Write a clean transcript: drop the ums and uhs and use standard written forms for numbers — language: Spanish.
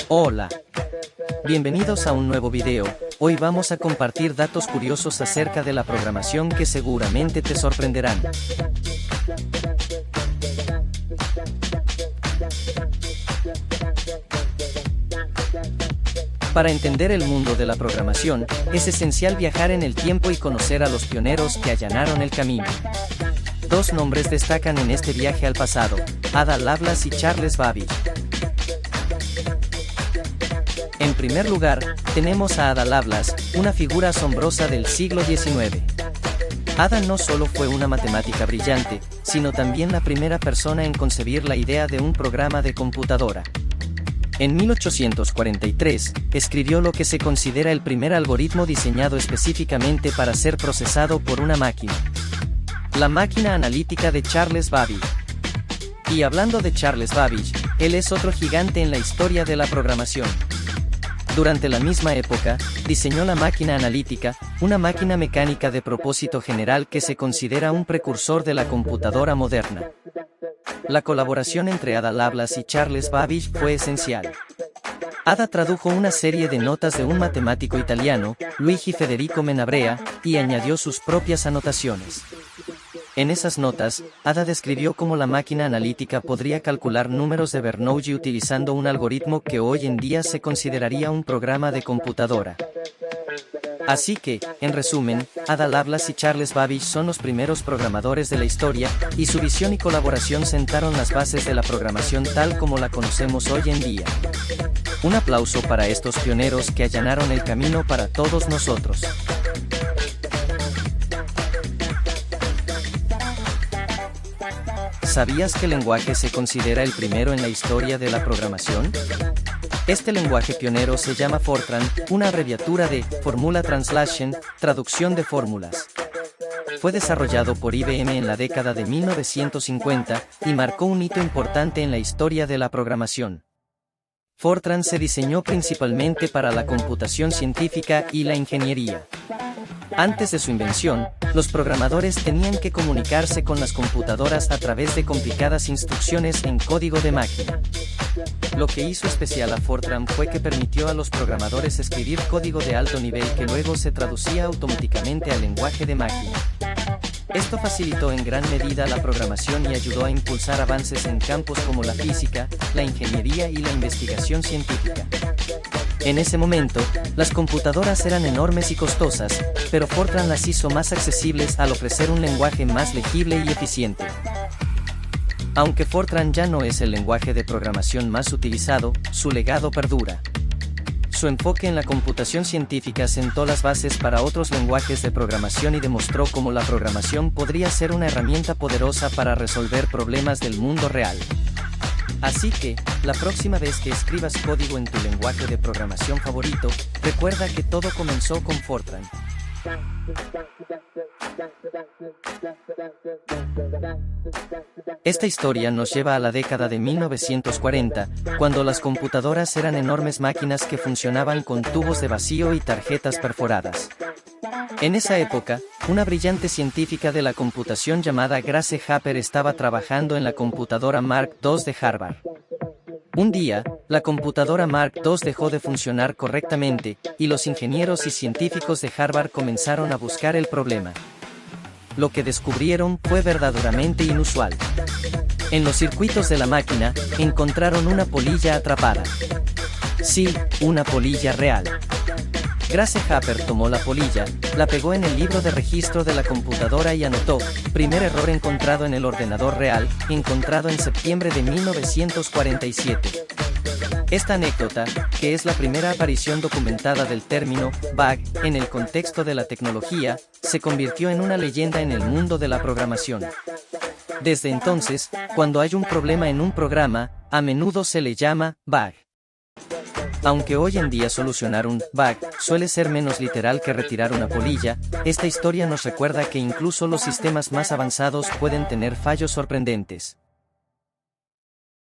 Hola. Bienvenidos a un nuevo video. Hoy vamos a compartir datos curiosos acerca de la programación que seguramente te sorprenderán. Para entender el mundo de la programación, es esencial viajar en el tiempo y conocer a los pioneros que allanaron el camino. Dos nombres destacan en este viaje al pasado: Ada Lovelace y Charles Babbage. En primer lugar, tenemos a Ada Lovelace, una figura asombrosa del siglo XIX. Ada no solo fue una matemática brillante, sino también la primera persona en concebir la idea de un programa de computadora. En 1843, escribió lo que se considera el primer algoritmo diseñado específicamente para ser procesado por una máquina: la máquina analítica de Charles Babbage. Y hablando de Charles Babbage, él es otro gigante en la historia de la programación. Durante la misma época, diseñó la máquina analítica, una máquina mecánica de propósito general que se considera un precursor de la computadora moderna. La colaboración entre Ada Lovelace y Charles Babbage fue esencial. Ada tradujo una serie de notas de un matemático italiano, Luigi Federico Menabrea, y añadió sus propias anotaciones. En esas notas, Ada describió cómo la máquina analítica podría calcular números de Bernoulli utilizando un algoritmo que hoy en día se consideraría un programa de computadora. Así que, en resumen, Ada Lovelace y Charles Babbage son los primeros programadores de la historia, y su visión y colaboración sentaron las bases de la programación tal como la conocemos hoy en día. Un aplauso para estos pioneros que allanaron el camino para todos nosotros. ¿Sabías que el lenguaje se considera el primero en la historia de la programación? Este lenguaje pionero se llama Fortran, una abreviatura de Formula Translation, traducción de fórmulas. Fue desarrollado por IBM en la década de 1950 y marcó un hito importante en la historia de la programación. Fortran se diseñó principalmente para la computación científica y la ingeniería. Antes de su invención, los programadores tenían que comunicarse con las computadoras a través de complicadas instrucciones en código de máquina. Lo que hizo especial a Fortran fue que permitió a los programadores escribir código de alto nivel que luego se traducía automáticamente al lenguaje de máquina. Esto facilitó en gran medida la programación y ayudó a impulsar avances en campos como la física, la ingeniería y la investigación científica. En ese momento, las computadoras eran enormes y costosas, pero Fortran las hizo más accesibles al ofrecer un lenguaje más legible y eficiente. Aunque Fortran ya no es el lenguaje de programación más utilizado, su legado perdura. Su enfoque en la computación científica sentó las bases para otros lenguajes de programación y demostró cómo la programación podría ser una herramienta poderosa para resolver problemas del mundo real. Así que, la próxima vez que escribas código en tu lenguaje de programación favorito, recuerda que todo comenzó con Fortran. Esta historia nos lleva a la década de 1940, cuando las computadoras eran enormes máquinas que funcionaban con tubos de vacío y tarjetas perforadas. En esa época, una brillante científica de la computación llamada Grace Hopper estaba trabajando en la computadora Mark II de Harvard. Un día, la computadora Mark II dejó de funcionar correctamente, y los ingenieros y científicos de Harvard comenzaron a buscar el problema. Lo que descubrieron fue verdaderamente inusual. En los circuitos de la máquina, encontraron una polilla atrapada. Sí, una polilla real. Grace Hopper tomó la polilla, la pegó en el libro de registro de la computadora y anotó: primer error encontrado en el ordenador real, encontrado en septiembre de 1947. Esta anécdota, que es la primera aparición documentada del término bug en el contexto de la tecnología, se convirtió en una leyenda en el mundo de la programación. Desde entonces, cuando hay un problema en un programa, a menudo se le llama bug. Aunque hoy en día solucionar un bug suele ser menos literal que retirar una polilla, esta historia nos recuerda que incluso los sistemas más avanzados pueden tener fallos sorprendentes.